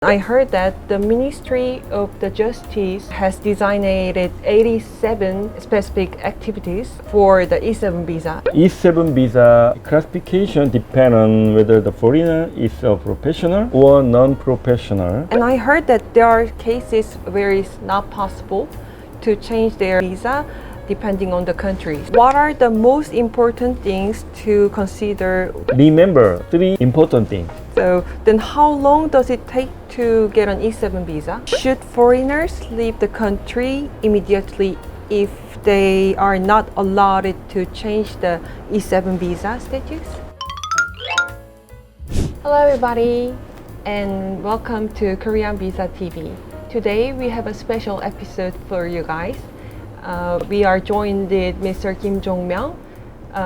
I heard that the Ministry of the Justice has designated 87 specific activities for the E-7 visa. E-7 visa classification depends on whether the foreigner is a professional or non-professional. And I heard that there are cases where it's not possible to change their visa depending on the countries. What are the most important things to consider? Remember three important things. So then how long does it take to get an E-7 visa? Should foreigners leave the country immediately if they are not allowed to change the E-7 visa status? Hello everybody and welcome to Korean Visa TV. Today we have a special episode for you guys. We are joined with Mr. Kim Jong-myung,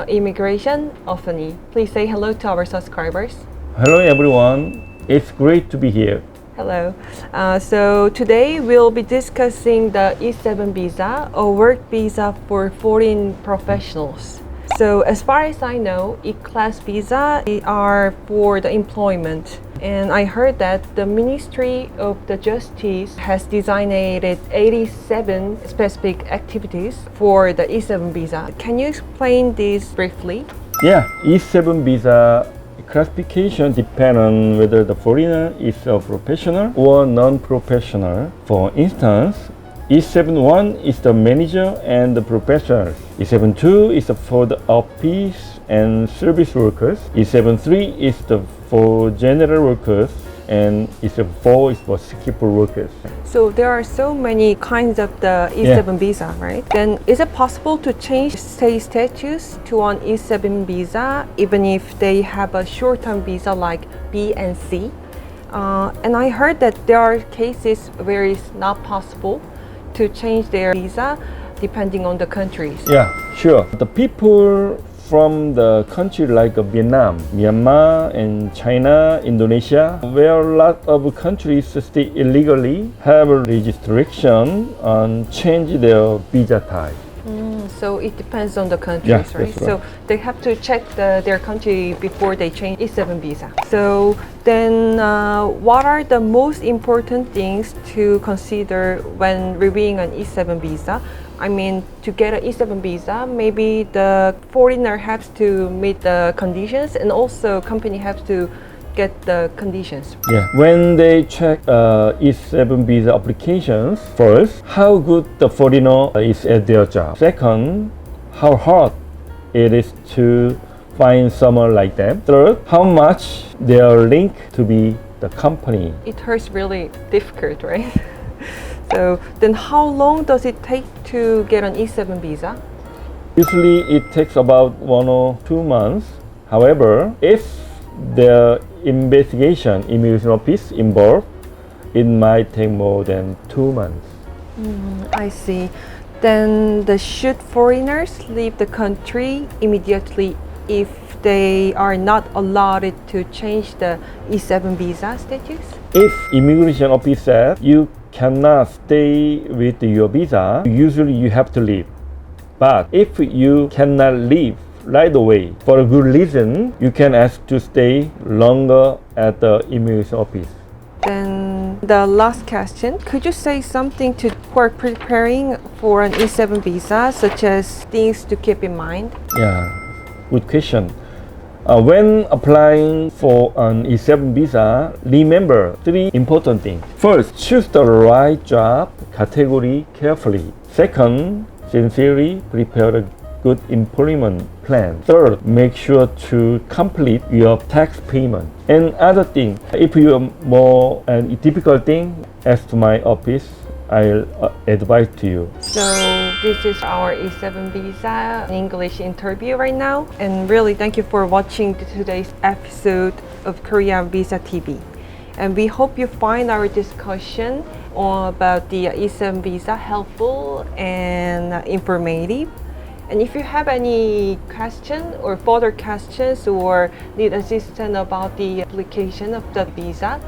immigration attorney. Please say hello to our subscribers. Hello everyone, it's great to be here. Hello. So today we'll be discussing the E-7 visa, a work visa for foreign professionals. So as far as I know, E-class visa are for the employment. And I heard that the Ministry of the Justice has designated 87 specific activities for the E-7 visa. Can you explain this briefly? Yeah, E-7 visa classification depends on whether the foreigner is a professional or non-professional. For instance, E-7-1 is the manager and the professionals. E-7-2 is for the office and service workers. E-7-3 is for general workers, and E-7-4 is for skipper workers. So there are so many kinds of the E-7 visa, right? Then is it possible to change stay status to an E-7 visa even if they have a short-term visa like B and C? And I heard that there are cases where it's not possible to change their visa depending on the countries. Yeah, sure. The people from the country like Vietnam, Myanmar, and China, Indonesia, where a lot of countries stay illegally, have a restriction on change their visa type. So it depends on the countries, Yeah, right? that's right. So they have to check their country before they change E-7 visa. So then what are the most important things to consider when reviewing an E-7 visa? I mean, to get an E-7 visa, maybe the foreigner has to meet the conditions and also company has to get the conditions. Yeah, when they check E-7 visa applications, first, how good the foreigner is at their job. Second, how hard it is to find someone like them. Third, how much they are linked to be the company. It hurts really difficult, right? So then how long does it take to get an E-7 visa? Usually it takes about 1 or 2 months. However, if the immigration office involved, it might take more than 2 months. I see. Then should foreigners leave the country immediately if they are not allowed to change the E-7 visa status? If immigration office said you cannot stay with your visa, usually you have to leave. But if you cannot leave right away for a good reason, you can ask to stay longer at the immigration office. Then the last question, could you say something for preparing for an E-7 visa, such as things to keep in mind? Yeah, good question. When applying for an E-7 visa, remember three important things. First, choose the right job category carefully. Second, sincerely prepare a good employment plan. Third, make sure to complete your tax payment. And other thing, if you have more and difficult thing, ask to my office. I'll advise to you. So this is our E-7 visa English interview right now. And really thank you for watching today's episode of Korean Visa TV. And we hope you find our discussion about the E-7 visa helpful and informative. And if you have any question or further questions or need assistance about the application of the visa,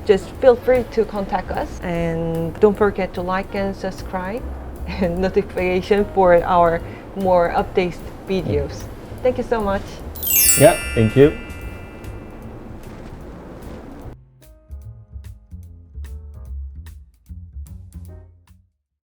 just feel free to contact us, and don't forget to like and subscribe and notification for our more updated videos. Thank you so much. Yeah, thank you.